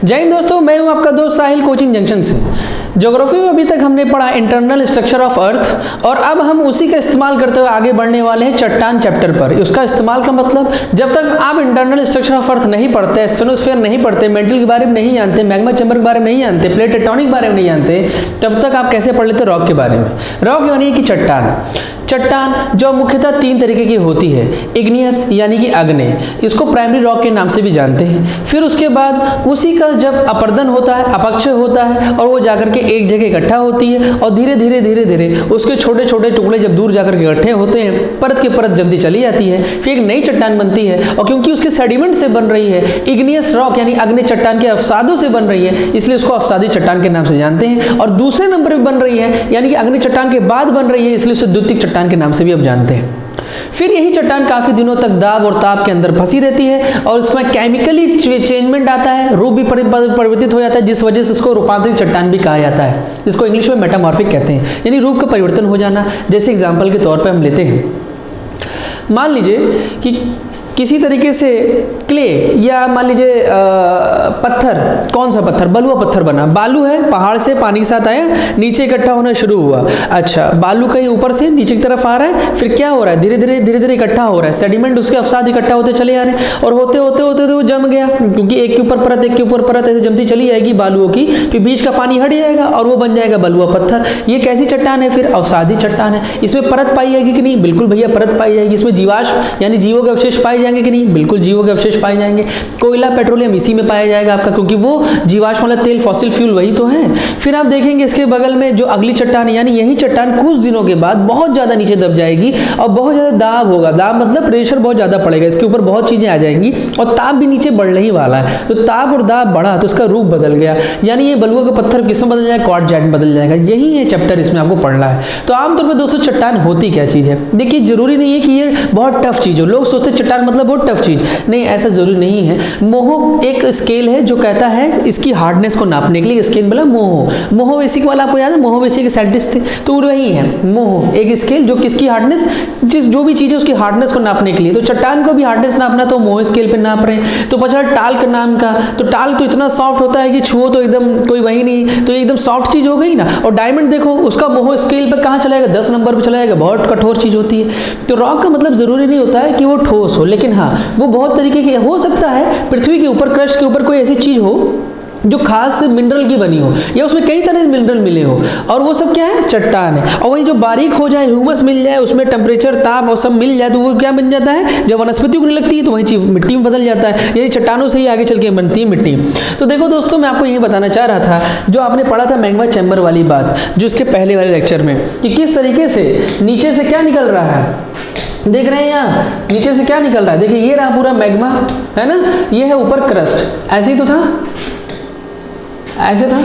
जय हिंद दोस्तों, मैं हूं आपका दोस्त साहिल कोचिंग जंक्शन से। ज्योग्राफी में अभी तक हमने पढ़ा इंटरनल स्ट्रक्चर ऑफ अर्थ और अब हम उसी का इस्तेमाल करते हुए आगे बढ़ने वाले हैं चट्टान चैप्टर पर। उसका इस्तेमाल का मतलब, जब तक आप इंटरनल स्ट्रक्चर ऑफ अर्थ नहीं पढ़ते, स्टेनोस्फीयर नहीं पढ़ते, मेंटल के बारे में नहीं जानते, मैग्मा चैम्बर के बारे में नहीं जानते, प्लेट टेक्टोनिक के बारे में नहीं जानते, तब तक आप कैसे पढ़ लेते रॉक के बारे में। रॉक यानी कि चट्टान। चट्टान जो मुख्यतः तीन तरीके की होती है, इग्नियस यानी कि आग्नेय, इसको प्राइमरी रॉक के नाम से भी जानते हैं। फिर उसके बाद उसी का जब अपर्दन होता है, अपक्षय होता है और वो जाकर के एक जगह इकट्ठा होती है और धीरे धीरे उसके छोटे छोटे टुकड़े जब दूर जाकर के इकट्ठे होते हैं, परत की परत जमती चली जाती है, फिर एक नई चट्टान बनती है। और क्योंकि उसके सेडिमेंट से बन रही है, इग्नियस रॉक यानी आग्नेय चट्टान के अवसादों से बन रही है, इसलिए उसको अवसादी चट्टान के नाम से जानते हैं। और दूसरे नंबर पर बन रही है यानी कि आग्नेय चट्टान के बाद बन रही है, इसलिए उसे द्वितीयक चट्टान के नाम से भी अब जानते हैं। फिर यही चट्टान काफी दिनों तक दाब और ताप के अंदर फंसी रहती है और उसमें केमिकली चेंजमेंट आता है, रूप भी परिवर्तित हो जाता है, जिस वजह से उसको रूपांतरित चट्टान भी कहा जाता है, जिसको इंग्लिश में मेटामॉर्फिक कहते हैं, यानी रूप का परिवर्तन हो जाना। जैसे एग्जाम्पल के तौर पर हम लेते हैं, मान लीजिए कि किसी तरीके से क्ले या मान लीजिए पत्थर, कौन सा पत्थर, बलुआ पत्थर बना, बालू है, पहाड़ से पानी के साथ आया, नीचे इकट्ठा होना शुरू हुआ। अच्छा, बालू कहीं ऊपर से नीचे की तरफ आ रहा है, फिर क्या हो रहा है, धीरे धीरे इकट्ठा हो रहा है, सेडिमेंट उसके अवसाद इकट्ठा होते चले आ रहे हैं और होते वो जम गया, क्योंकि एक के ऊपर परत एक के ऊपर परत ऐसे जमती चली जाएगी बालुओं की, फिर बीच का पानी हट जाएगा और वो बन जाएगा बलुआ पत्थर। ये कैसी चट्टान है? फिर अवसादी चट्टान है। इसमें परत पाई जाएगी कि नहीं? बिल्कुल भैया परत पाई जाएगी। इसमें जीवाश्म यानी जीवों के अवशेष पाए जाएंगे कि नहीं? बिल्कुल जीवों के अवशेष पाए जाएंगे। कोयला पेट्रोलियम इसी में पाया जाएगा आपका, क्योंकि वो जीवाश्म वाला तेल फॉसिल फ्यूल वही तो है। फिर आप देखेंगे इसके बगल में जो अगली चट्टान, यानी यही चट्टान कुछ दिनों के बाद बहुत ज्यादा नीचे दब जाएगी और बहुत ज्यादा दाब होगा। दाब मतलब प्रेशर बहुत ज्यादा पड़ेगा, इसके ऊपर बहुत चीजें आ जाएंगी और ताप भी नीचे बढ़ने ही वाला है। तो ताप और दाब बढ़ा तो उसका रूप बदल गया, यानी ये बलुआ का पत्थर किसमें बदल जाएगा? क्वार्ट्जाइट में बदल जाएगा। यही है चैप्टर, इसमें आपको पढ़ना है। तो आमतौर पर दोस्तों चट्टान होती क्या चीज है? देखिए, जरूरी नहीं है कि ये बहुत टफ चीज हो। लोग सोचते चट्टान मतलब बहुत टफ चीज, नहीं, ऐसा जरूरी नहीं है। मोहो एक स्केल है जो कहता है इसकी हार्डनेस को नापने के लिए, स्केल बोला मोहो बेसिक वाला, आपको याद है? मोहो बेसिक के साइंटिस्ट थे, तो वही है मोहो, एक स्केल जो किसकी हार्डनेस, जो भी चीज है उसकी हार्डनेस को नापने के लिए। तो चट्टान को भी हार्डनेस नापना तो मोहो स्केल पे नाप रहे हैं। तो पता टाल्क नाम का, तो टाल्क तो इतना सॉफ्ट होता है कि छुओ तो एकदम कोई वही नहीं, तो एकदम सॉफ्ट चीज हो गई ना। और डायमंड देखो, उसका मोहो स्केल पे कहाँ चला जाएगा? 10 नंबर पे चला जाएगा, बहुत कठोर चीज होती है। तो रॉक का मतलब जरूरी नहीं होता है कि वो ठोस हो, लेकिन हाँ वो बहुत तरीके की हो सकता है। पृथ्वी के ऊपर, क्रस्ट के ऊपर कोई ऐसी चीज हो जो खास मिनरल की बनी हो, या उसमें कई तरह के मिनरल मिले हो, और वो सब क्या है? चट्टान है। और वहीं जो बारीक हो जाए, ह्यूमस मिल जाए, उसमें टेम्परेचर, ताप और सब मिल जाए, तो वो क्या बन जाता है? जब वनस्पति उगने लगती है तो वही चीज मिट्टी में बदल जाता है। यानी चट्टानों से ही आगे चल के बनती है मिट्टी। तो देखो दोस्तों, मैं आपको यही बताना चाह रहा था, जो आपने पढ़ा था मैग्मा चैम्बर वाली बात, जो इसके पहले वाले लेक्चर में, कि किस तरीके से नीचे से क्या निकल रहा है। देख रहे हैं यहाँ नीचे से क्या निकल रहा है? देखिए, ये रहा पूरा मैग्मा, है ना, ये है ऊपर क्रस्ट, ऐसे ही तो था, ऐसे था,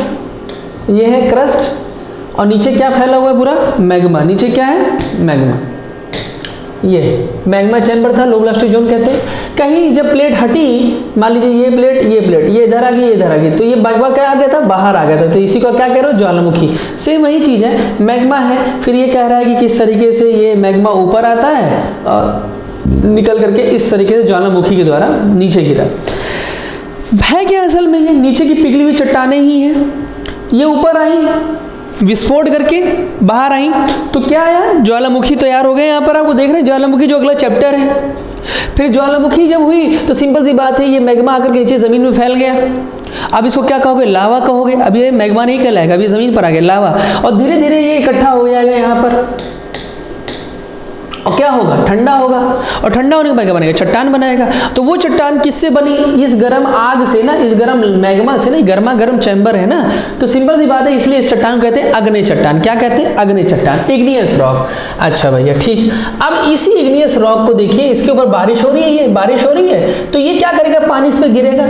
ये है क्रस्ट और नीचे क्या फैला हुआ है? पूरा मैग्मा। नीचे क्या है? मैग्मा। ये मैग्मा चैम्बर था, लो वेलोसिटी जोन कहते हैं। कहीं जब प्लेट हटी, मान लीजिए ये प्लेट, ये इधर आ गई, ये इधर आ गई, तो ये मैग्मा क्या आ गया था? बाहर आ गया था। तो इसी को क्या कह रहे हो? ज्वालामुखी। सेम वही चीज है, मैग्मा है। फिर ये कह रहा है कि किस तरीके से ये मैग्मा ऊपर आता है और निकल करके इस तरीके से ज्वालामुखी के द्वारा नीचे गिरा है। क्या असल में ये नीचे की पिघली हुई चट्टानें ही हैं, ये ऊपर आई, विस्फोट करके बाहर आई, तो क्या आया? ज्वालामुखी तैयार हो गए। यहाँ पर आपको देख रहे हैं ज्वालामुखी, जो अगला चैप्टर है। फिर ज्वालामुखी जब हुई तो सिंपल सी बात है, ये मैग्मा आकर के नीचे जमीन में फैल गया। अब इसको क्या कहोगे? लावा कहोगे। अब ये मैग्मा नहीं कहलाएगा, अभी जमीन पर आ गया लावा, और धीरे धीरे ये इकट्ठा हो जाएगा यहाँ पर, और क्या होगा? ठंडा होगा, और ठंडा होने के बाद क्या बनेगा? चट्टान बनाएगा। तो वो चट्टान किससे बनी? इस गर्म आग से ना, इस गर्म मैग्मा से नहीं, गर्मा गर्म चैम्बर है ना, तो सिंपल सी बात है, इसलिए इस चट्टान को कहते हैं अग्नि चट्टान। क्या कहते हैं? अग्नि चट्टान, इग्नियस रॉक। अच्छा भैया, ठीक। अब इसी इग्नियस रॉक को देखिए, इसके ऊपर बारिश हो रही है, ये बारिश हो रही है, तो ये क्या करेगा? पानी इस पर गिरेगा,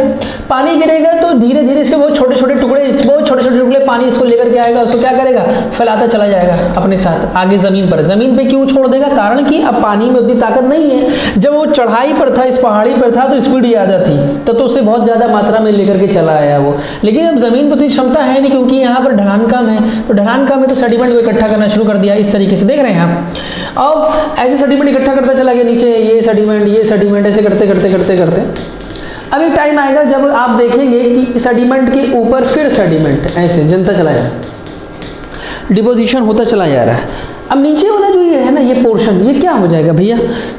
पानी गिरेगा तो धीरे धीरे इसके बहुत छोटे छोटे टुकड़े पानी इसको लेकर के आएगा, उसको क्या करेगा? फैलाता चला जाएगा अपने साथ आगे जमीन पर। जमीन पे क्यों छोड़ देगा? कारण कि अब पानी में उतनी ताकत नहीं है। जब वो चढ़ाई पर था, इस पहाड़ी पर था, तो स्पीड ज्यादा थी, तो उससे बहुत ज्यादा मात्रा में लेकर के चला आया वो। लेकिन अब जमीन पर उतनी क्षमता है नहीं, क्योंकि यहाँ पर ढलान कम है, तो ढलान कम है तो सेडिमेंट को इकट्ठा करना शुरू कर दिया इस तरीके से। देख रहे हैं आप, अब ऐसे सेडिमेंट इकट्ठा करता चला गया नीचे, ये सेडिमेंट ऐसे करते करते अब एक टाइम आएगा जब आप देखेंगे कि सेडिमेंट के ऊपर फिर सेडिमेंट ऐसे जनता चला जा रहा है, डिपोजिशन होता चला जा रहा है। अब नीचे वाला जो ये है ना, ये पोर्शन, ये क्या हो जाएगा भैया,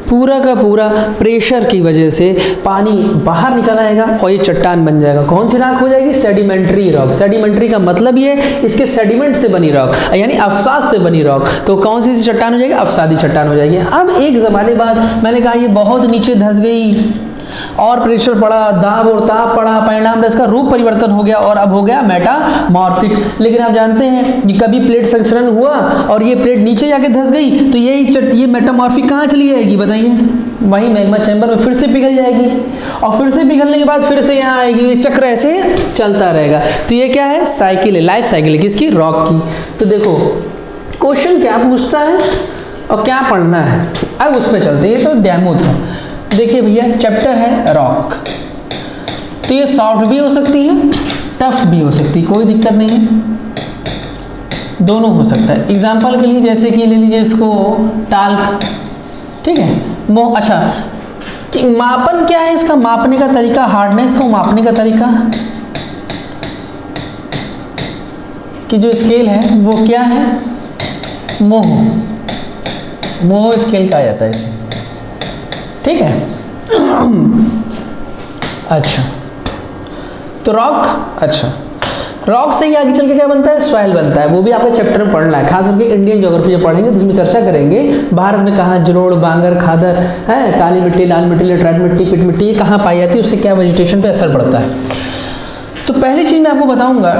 पूरा का पूरा प्रेशर की वजह से पानी बाहर निकल आएगा और ये चट्टान बन जाएगा। कौन सी रॉक हो जाएगी, सेडिमेंट्री रॉक। सेडिमेंट्री का मतलब ये इसके सेडिमेंट से बनी रॉक, यानी अवसाद से बनी रॉक। तो कौन सी चट्टान हो जाएगी, अवसादी चट्टान हो जाएगी। अब एक ज़माने बाद मैंने कहा ये बहुत नीचे धंस गई और प्रेशर पड़ा, दाब और ताप पड़ा, परिणाम इसका रूप परिवर्तन हो गया और अब हो गया मेटामॉर्फिक। लेकिन आप जानते हैं कि कभी प्लेट संचरण हुआ और ये प्लेट नीचे जाके धंस गई तो ये मेटामॉर्फिक कहाँ चली जाएगी बताइए, वही मैग्मा चैम्बर में फिर से पिघल जाएगी और फिर से पिघलने के बाद फिर से यहाँ आएगी। ये चक्र ऐसे चलता रहेगा। तो ये क्या है, साइकिल है, लाइफ साइकिल है किसकी, रॉक की। तो देखो क्वेश्चन क्या पूछता है और क्या पढ़ना है, अब उसमें चलते हैं। ये तो डेमो था। देखिए भैया चैप्टर है रॉक, तो ये सॉफ्ट भी हो सकती है, टफ भी हो सकती है, कोई दिक्कत नहीं है, दोनों हो सकता है। एग्जाम्पल के लिए जैसे कि ले लीजिए इसको टाल्क, ठीक है, अच्छा कि मापन क्या है इसका, मापने का तरीका, हार्डनेस को मापने का तरीका कि जो स्केल है वो क्या है, मोह स्केल कहा जाता है इसे, ठीक है। अच्छा तो रॉक, अच्छा रॉक से ही आगे चल के क्या बनता है, सॉइल बनता है। वो भी आपके चैप्टर में पढ़ना है, खास करके इंडियन ज्योग्राफी जब पढ़ेंगे तो उसमें चर्चा करेंगे भारत में कहाँ जलोढ़, बांगर, खादर है, काली मिट्टी, लाल मिट्टी, लेटराइट मिट्टी, पिट मिट्टी, ये कहाँ पाई जाती है, उससे क्या वेजिटेशन पे असर पड़ता है। तो पहली चीज़ मैं आपको बताऊँगा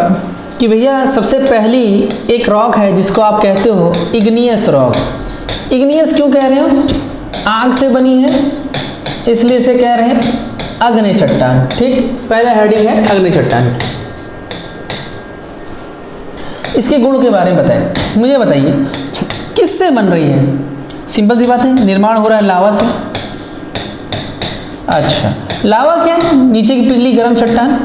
कि भैया सबसे पहली एक रॉक है जिसको आप कहते हो इग्नियस रॉक। इग्नियस क्यों कह रहे हो, आग से बनी है इसलिए इसे कह रहे हैं अग्नि चट्टान, ठीक। पहला हेडिंग है अग्नि चट्टान की। इसके गुण के बारे में बताएं, मुझे बताइए किससे बन रही है, सिंपल सी बात है, निर्माण हो रहा है लावा से। अच्छा लावा क्या है, नीचे की पिघली गर्म चट्टान।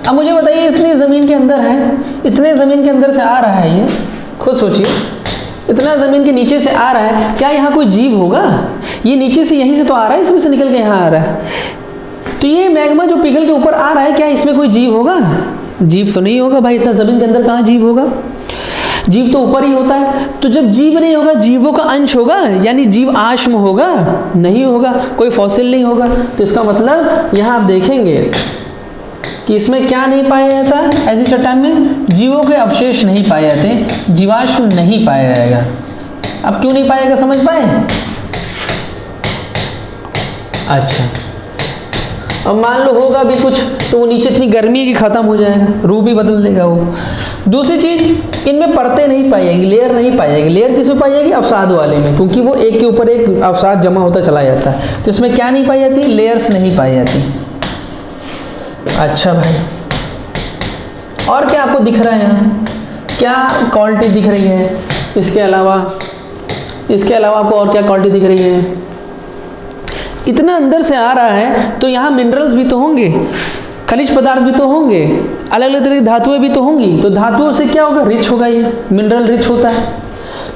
अब मुझे बताइए इतनी ज़मीन के अंदर है, इतने ज़मीन के अंदर से आ रहा है, ये खुद सोचिए, इतना ज़मीन के नीचे से आ रहा है, क्या यहाँ कोई जीव होगा, ये नीचे से यहीं से तो आ रहा है, इसमें से निकल के यहाँ आ रहा है। तो ये मैग्मा जो पिघल के ऊपर आ रहा है, क्या इसमें कोई जीव होगा, जीव तो नहीं होगा भाई, इतना ज़मीन के अंदर कहाँ जीव होगा, जीव तो ऊपर ही होता है। तो जब जीव नहीं होगा, जीवों का अंश होगा, यानी जीव आश्म होगा, नहीं होगा, कोई फॉसिल नहीं होगा। तो इसका मतलब यहाँ आप देखेंगे कि इसमें क्या नहीं पाया जाता, ऐसी चट्टान में जीवों के अवशेष नहीं पाए जाते, जीवाश्म नहीं पाया जाएगा। अब क्यों नहीं पाएगा समझ पाए, अच्छा अब मान लो होगा भी कुछ तो वो नीचे इतनी गर्मी की खत्म हो जाएगा, रूप ही बदल देगा वो। दूसरी चीज़ इनमें परतें नहीं पाई जाएंगी, लेयर नहीं पाई जाएगी। लेयर किसमें पाई जाएगी, अवसाद वाले में, क्योंकि वो एक के ऊपर एक अवसाद जमा होता चला जाता है। तो इसमें क्या नहीं पाई जाती, लेयर्स नहीं पाई जाती। अच्छा भाई और क्या आपको दिख रहा है यहाँ, क्या क्वालिटी दिख रही है, इसके अलावा आपको और क्या क्वालिटी दिख रही है, इतना अंदर से आ रहा है तो यहाँ मिनरल्स भी तो होंगे, खनिज पदार्थ भी तो होंगे, अलग अलग तरह की धातुएं भी तो होंगी। तो धातुओं से क्या होगा, रिच होगा, ये मिनरल रिच होता है,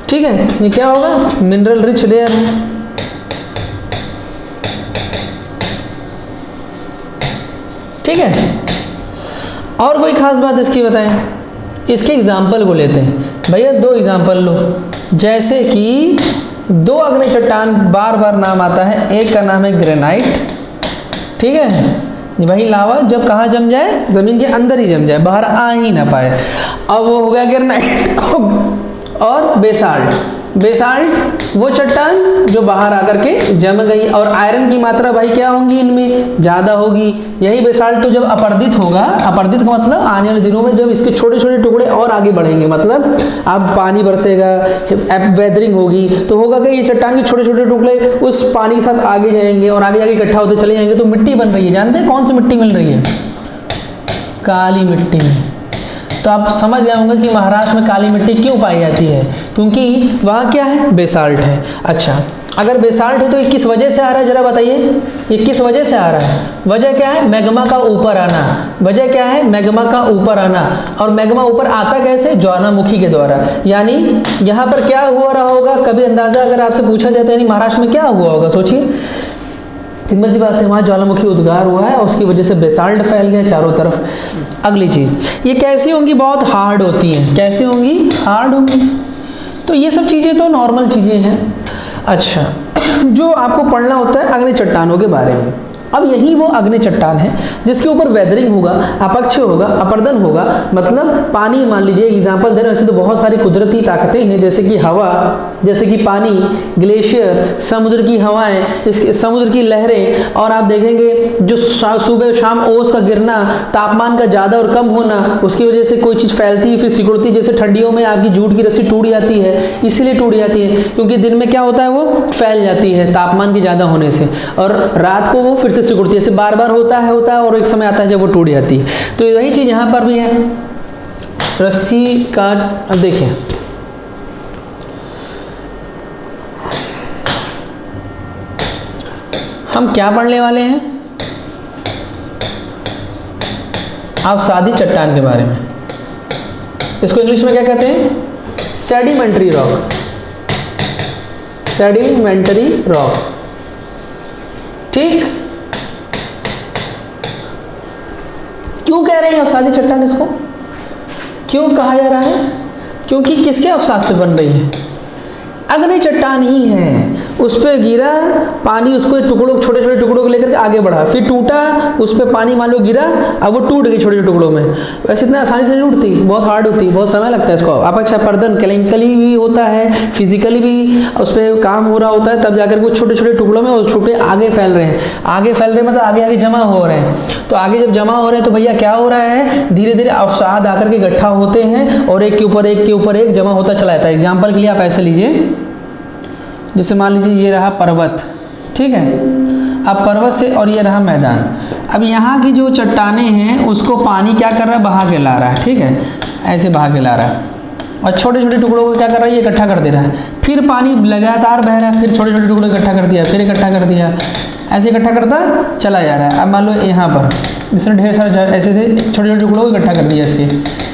ठीक है, ये क्या होगा, मिनरल रिच लेयर है। ठीक है, और कोई खास बात इसकी बताएं, इसके एग्जाम्पल को लेते हैं भैया, दो एग्जाम्पल लो। जैसे कि दो अग्नि चट्टान बार बार नाम आता है, एक का नाम है ग्रेनाइट, ठीक है, वही लावा जब कहाँ जम जाए, ज़मीन के अंदर ही जम जाए, बाहर आ ही ना पाए, अब वो हो गया ग्रेनाइट। और बेसाल्ट, बेसाल्ट वो चट्टान जो बाहर आकर के जम गई, और आयरन की मात्रा भाई क्या होंगी इनमें, ज़्यादा होगी। यही बेसाल्ट तो जब अपर्दित होगा, अपर्दित का मतलब आने वाले दिनों में जब इसके छोटे छोटे टुकड़े और आगे बढ़ेंगे, मतलब अब पानी बरसेगा, वेदरिंग होगी, तो होगा कि ये चट्टान के छोटे छोटे टुकड़े उस पानी के साथ आगे जाएंगे और आगे इकट्ठा होते चले जाएंगे, तो मिट्टी बन रही है। जानते हैं कौन सी मिट्टी मिल रही है, काली मिट्टी। तो आप समझ गए होंगे कि महाराष्ट्र में काली मिट्टी क्यों पाई जाती है, क्योंकि वहाँ क्या है, बेसाल्ट है। अच्छा अगर बेसाल्ट है तो ये किस वजह से आ रहा है, जरा बताइए, ये किस वजह से आ रहा है, वजह क्या है, मैग्मा का ऊपर आना। वजह क्या है, मैग्मा का ऊपर आना। और मैग्मा ऊपर आता कैसे, ज्वालामुखी के द्वारा। यानी यहाँ पर क्या हुआ रहा होगा, कभी अंदाजा अगर आपसे पूछा जाता है, यानी महाराष्ट्र में क्या हुआ होगा, सोचिए, सिंपल सी बात है, वहाँ ज्वालामुखी उद्गार हुआ है और उसकी वजह से बेसाल्ट फैल गया चारों तरफ। अगली चीज़, ये कैसी होंगी? बहुत हार्ड होती हैं। कैसी होंगी? हार्ड होंगी। तो ये सब चीज़ें तो नॉर्मल चीज़ें हैं। अच्छा, जो आपको पढ़ना होता है अग्नि चट्टानों के बारे में। अब यही वो अग्नि चट्टान है जिसके ऊपर वेदरिंग होगा, अपक्ष होगा, अपर्दन होगा, मतलब पानी, मान लीजिए एग्जांपल दे रहे हैं, वैसे तो बहुत सारी कुदरती ताकतें हैं, जैसे कि हवा, जैसे कि पानी, ग्लेशियर, समुद्र की हवाएं, इसके समुद्र की लहरें, और आप देखेंगे जो सुबह शाम ओस का गिरना, तापमान का ज़्यादा और कम होना, उसकी वजह से कोई चीज़ फैलती है फिर सिकुड़ती है। जैसे ठंडियों में आपकी जूट की रस्सी टूट जाती है, इसीलिए टूट जाती है क्योंकि दिन में क्या होता है, वो फैल जाती है तापमान के ज़्यादा होने से, और रात को वो फिर से सिकुड़ती है। ऐसे बार बार होता है और एक समय आता है जब वो टूट जाती है। तो यही चीज़ यहाँ पर भी है। रस्सी का, अब देखिए हम क्या पढ़ने वाले हैं, अवसादी चट्टान के बारे में। इसको इंग्लिश में क्या कहते हैं? Sedimentary rock. सेडिमेंट्री रॉक, ठीक। क्यों कह रहे हैं अवसादी चट्टान? इसको क्यों कहा जा रहा है? क्योंकि किसके अवसाद से बन रही है? अग्नि चट्टान ही है। उस पर गिरा पानी, उसको टुकड़ों, छोटे छोटे टुकड़ों को लेकर आगे बढ़ा, फिर टूटा, उस पर पानी मान लो गिरा, अब वो टूट गई छोटे छोटे टुकड़ों में। वैसे इतना आसानी से नहीं टूटती, बहुत हार्ड होती, बहुत समय लगता है इसको। अपक्ष अपर्दन केमिकली भी होता है, फिजिकली भी उस पर काम हो रहा होता है, तब जाकर वो छोटे छोटे टुकड़ों में और छोटे आगे फैल रहे हैं। आगे फैल रहे मतलब आगे आगे जमा हो रहे हैं। तो आगे जब जमा हो रहे हैं तो भैया क्या हो रहा है, धीरे धीरे अवसाद आकर के इकट्ठा होते हैं और एक के ऊपर एक के ऊपर एक जमा होता चला जाता है। एग्जाम्पल के लिए आप ऐसे लीजिए, जैसे मान लीजिए ये रहा पर्वत, ठीक है। अब पर्वत से, और ये रहा मैदान। अब यहाँ की जो चट्टानें हैं उसको पानी क्या कर रहा है, बहा के ला रहा है, ठीक है, ऐसे बहा के ला रहा है, और छोटे छोटे टुकड़ों को क्या कर रहा है, ये इकट्ठा कर दे रहा है। फिर पानी लगातार बह रहा है, फिर छोटे छोटे टुकड़े इकट्ठा कर दिया, फिर इकट्ठा कर दिया, ऐसे इकट्ठा करता चला जा रहा है। अब मान लो यहाँ पर इसने ढेर सारे ऐसे ऐसे छोटे छोटे टुकड़ों को इकट्ठा कर दिया इसके।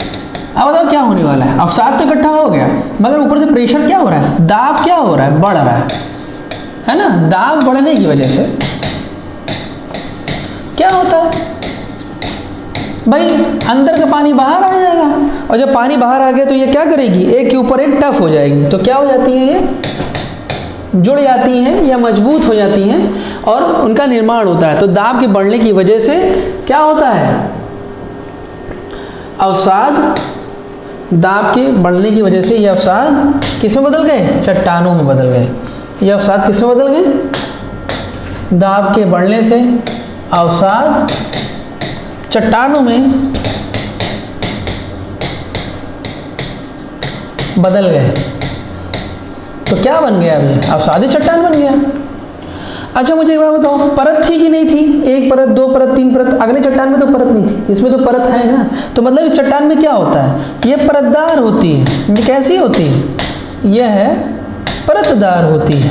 अब बताओ क्या होने वाला है? अवसाद तो इकट्ठा हो गया, मगर ऊपर से प्रेशर क्या हो रहा है, दाब क्या हो रहा है, बढ़ रहा है ना। दाब बढ़ने की वजह से क्या होता है भाई, अंदर का पानी बाहर आ जाएगा, और जब पानी बाहर आ गया तो ये क्या करेगी, एक के ऊपर एक टफ हो जाएगी। तो क्या हो जाती है, ये जुड़ जाती हैं या मजबूत हो जाती हैं और उनका निर्माण होता है। तो दाब के बढ़ने की वजह से क्या होता है, अवसाद, दाब के बढ़ने की वजह से ये अवसाद किस में बदल गए, चट्टानों में बदल गए। ये अवसाद किस में बदल गए, दाब के बढ़ने से अवसाद चट्टानों में बदल गए। तो क्या बन गया, अभी अवसादी चट्टान बन गया। अच्छा मुझे एक बात बताओ, परत थी कि नहीं थी, एक परत, दो परत, तीन परत। अग्नि चट्टान में तो परत नहीं थी, इसमें तो परत है ना। तो मतलब इस चट्टान में क्या होता है, ये परतदार होती है। ये कैसी होती है, यह है परतदार होती है।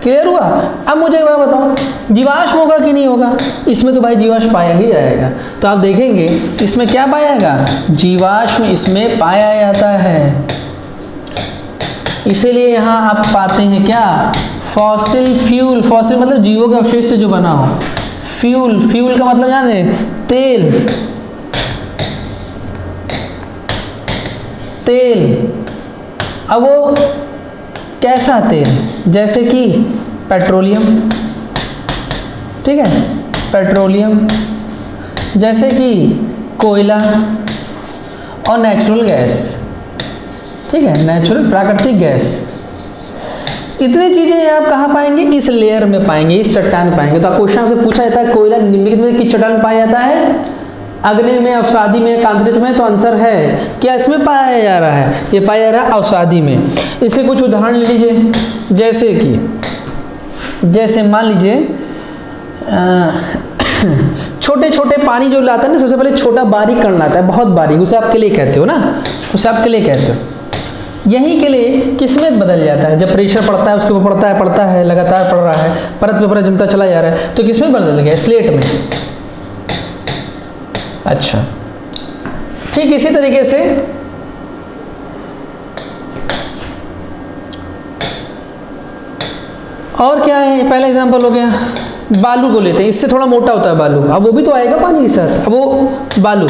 क्लियर हुआ? अब मुझे एक बात बताओ, जीवाश्म होगा कि नहीं होगा? इसमें तो भाई जीवाश्म पाया ही जाएगा। तो आप देखेंगे इसमें क्या पाएगा, जीवाश्म इसमें पाया जाता है। इसीलिए यहाँ आप पाते हैं क्या, फॉसिल फ्यूल। फॉसिल मतलब जीवों के अवशेष से जो बना हो। फ्यूल, फ्यूल का मतलब जान दें, तेल, तेल। अब वो कैसा तेल, जैसे कि पेट्रोलियम, ठीक है, पेट्रोलियम, जैसे कि कोयला और नेचुरल गैस, ठीक है, नेचुरल प्राकृतिक गैस। इतनी चीज़ें आप कहाँ पाएंगे, इस लेयर में पाएंगे, इस चट्टान में पाएंगे। तो क्वेश्चन से पूछा जाता है कोयला निम्नलिखित में किस चट्टान में पाया जाता है, अग्नि में, अवसादी में, कांतरित में। तो आंसर है क्या, इसमें पाया जा रहा है, ये पाया जा रहा है अवसादी में। इससे कुछ उदाहरण ले लीजिए, जैसे कि जैसे मान लीजिए छोटे छोटे पानी जो लाता है ना, सबसे पहले छोटा बारीक कण लाता है, बहुत बारीक, उसे आप किले कहते हो ना, उसे आप किले कहते हो। यही के लिए किस्में बदल जाता है, जब प्रेशर पड़ता है उसके ऊपर पड़ता है लगातार पड़ रहा है, परत पे परत जमता चला जा रहा है, तो किसमें बदल गया, स्लेट में। अच्छा, ठीक इसी तरीके से और क्या है, पहला एग्जांपल हो गया। बालू को लेते हैं, इससे थोड़ा मोटा होता है बालू, अब वो भी तो आएगा पानी के साथ, अब वो बालू,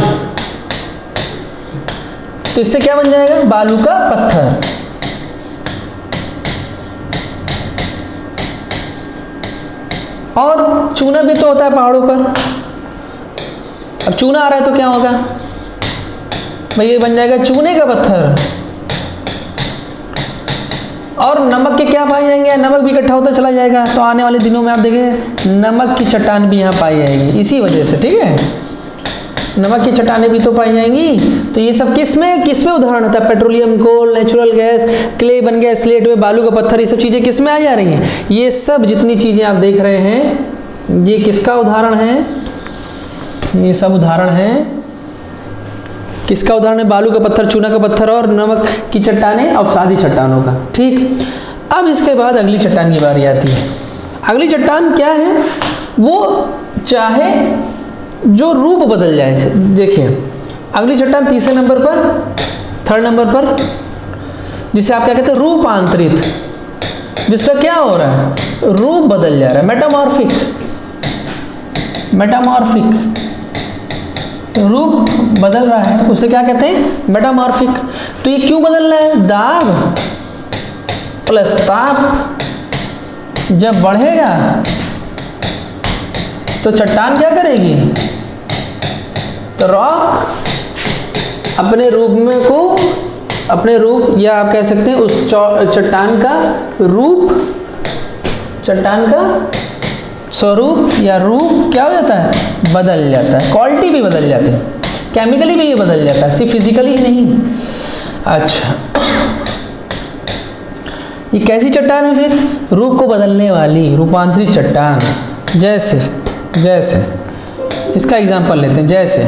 तो इससे क्या बन जाएगा, बालू का पत्थर। और चूना भी तो होता है पहाड़ों पर, अब चूना आ रहा है तो क्या होगा भाई, ये बन जाएगा चूने का पत्थर। और नमक के क्या पाए जाएंगे, नमक भी इकट्ठा होता चला जाएगा, तो आने वाले दिनों में आप देखें नमक की चट्टान भी यहाँ पाई जाएगी इसी वजह से, ठीक है, नमक की चट्टानें भी तो पाई जाएंगी। तो ये सब किस में उदाहरण होता है, पेट्रोलियम, कोल, नेचुरल गैस, क्ले बन गया, स्लेट में बालू का पत्थर, ये सब चीज़ें किस में आ जा रही हैं, ये सब जितनी चीज़ें आप देख रहे हैं ये किसका उदाहरण है, ये सब उदाहरण है, किसका उदाहरण है, बालू का पत्थर, चूना का पत्थर और नमक की चट्टानें, अवसादी चट्टानों का। ठीक, अब इसके बाद अगली चट्टान की बारी आती है। अगली चट्टान क्या है, वो चाहे जो रूप बदल जाए, देखिए अगली चट्टान तीसरे नंबर पर, थर्ड नंबर पर, जिसे आप क्या कहते हैं, रूपांतरित, जिसका क्या हो रहा है, रूप बदल जा रहा है, मेटामॉर्फिक, मेटामॉर्फिक, रूप बदल रहा है, उसे क्या कहते हैं, मेटामॉर्फिक। तो ये क्यों बदल रहा है, दाब प्लस ताप जब बढ़ेगा तो चट्टान क्या करेगी, तो रॉक अपने रूप में को, अपने रूप, या आप कह सकते हैं उस चट्टान का रूप, चट्टान का स्वरूप या रूप क्या हो जाता है, बदल जाता है, क्वालिटी भी बदल जाती है, केमिकली भी ये बदल जाता है, सिर्फ फिजिकली ही नहीं। अच्छा, ये कैसी चट्टान है फिर, रूप को बदलने वाली रूपांतरित चट्टान। जैसे जैसे इसका एग्जांपल लेते हैं, जैसे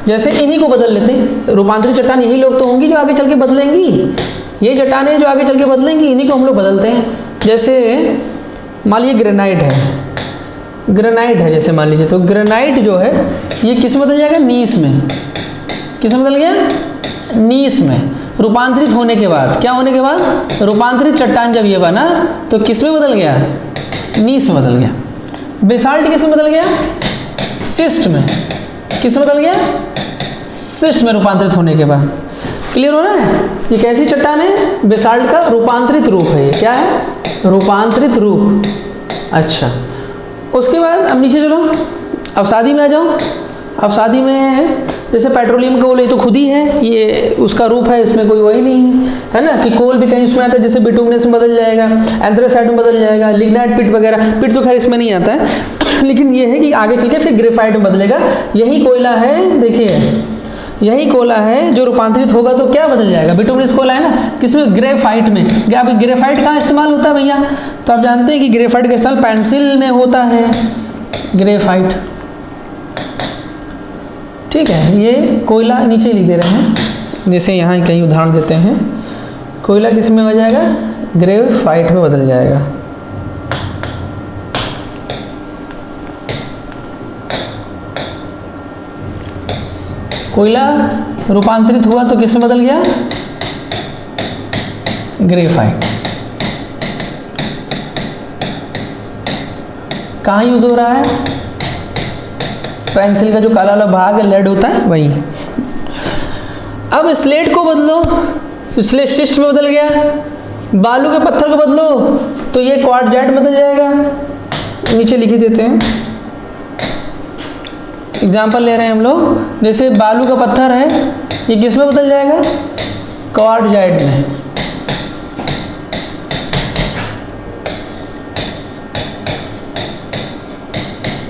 जैसे इन्हीं को बदल लेते हैं, रूपांतरित चट्टान यही लोग तो होंगी जो आगे चल के बदलेंगी, ये चट्टानें जो आगे चल के बदलेंगी, इन्हीं को हम लोग बदलते हैं। जैसे मान लीजिए ग्रेनाइट है, ग्रेनाइट है जैसे मान लीजिए, तो ग्रेनाइट जो है ये किस में बदल जाएगा, नीस में, किस में बदल गया, नीस में, रूपांतरित होने के बाद, क्या होने के बाद, रूपांतरित चट्टान जब ये बना तो किस में बदल गया, नीस में बदल गया। बेसाल्ट किस में बदल गया, सिस्ट में, किस में बदल गया, सिस्ट में रूपांतरित होने के बाद। क्लियर हो रहा है, ये कैसी चट्टान है, बेसाल्ट का रूपांतरित रूप है, ये क्या है, रूपांतरित रूप। अच्छा, उसके बाद अब नीचे चलो, अवसादी में आ जाओ। अवसादी में जैसे पेट्रोलियम कोल ये तो खुद ही है, ये उसका रूप है, इसमें कोई वही नहीं है ना, कि कोल भी कहीं उसमें आता है, जैसे बिटुमिनस में बदल जाएगा, एंथ्रासाइट में बदल जाएगा, लिग्नाइट पिट वगैरह, पिट तो खैर इसमें नहीं आता है, लेकिन ये है कि आगे चल के फिर ग्रेफाइट में बदलेगा। यही कोयला है, देखिए यही कोयला है जो रूपांतरित होगा तो क्या बदल जाएगा, बिटुमिनस कोयला है ना, किसमें, ग्रेफाइट में। क्या अब ग्रेफाइट कहाँ इस्तेमाल होता है भैया, तो आप जानते हैं कि ग्रेफाइट का इस्तेमाल पेंसिल में होता है, ग्रेफाइट, ठीक है। ये कोयला नीचे लिख दे रहे हैं, जैसे यहाँ कहीं उदाहरण देते हैं, कोयला किस में हो जाएगा, ग्रेफाइट में बदल जाएगा। कोयला रूपांतरित हुआ तो किस में बदल गया, ग्रेफाइट। कहाँ यूज हो रहा है, पेंसिल का जो काला वाला भाग है, लेड होता है वही। अब स्लेट को बदलो तो स्लेट शिस्ट में बदल गया, बालू के पत्थर को बदलो तो ये क्वार्टजाइट बदल जाएगा। नीचे लिख ही देते हैं, एग्जाम्पल ले रहे हैं हम लोग, जैसे बालू का पत्थर है, ये किस में बदल जाएगा, क्वार्टजाइट में।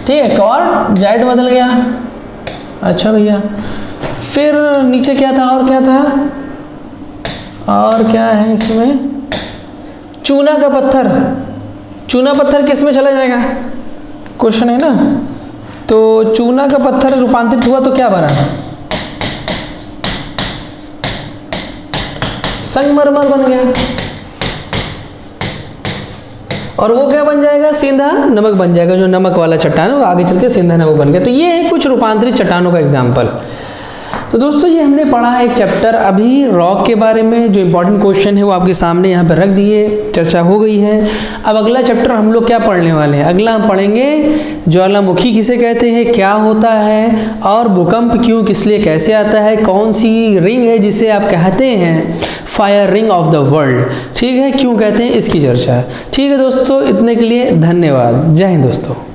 ठीक है, क्वार्टजाइट बदल गया। अच्छा भैया, फिर नीचे क्या था, और क्या था, और क्या है इसमें, चूना का पत्थर। चूना पत्थर किस में चला जाएगा, क्वेश्चन है ना, तो चूना का पत्थर रूपांतरित हुआ तो क्या बना, संगमरमर बन गया, और वो क्या बन जाएगा, सेंधा नमक बन जाएगा। जो नमक वाला चट्टान है वो आगे चल के सेंधा नमक बन गया। तो ये है कुछ रूपांतरित चट्टानों का एग्जाम्पल। तो दोस्तों ये हमने पढ़ा है एक चैप्टर अभी रॉक के बारे में, जो इंपॉर्टेंट क्वेश्चन है वो आपके सामने यहाँ पर रख दिए, चर्चा हो गई है। अब अगला चैप्टर हम लोग क्या पढ़ने वाले हैं, अगला हम पढ़ेंगे ज्वालामुखी किसे कहते हैं, क्या होता है, और भूकंप क्यों किस लिए कैसे आता है, कौन सी रिंग है जिसे आप कहते हैं fire ring of the world, ठीक है, क्यों कहते हैं, इसकी चर्चा। ठीक है दोस्तों, इतने के लिए धन्यवाद। जय हिंद दोस्तों।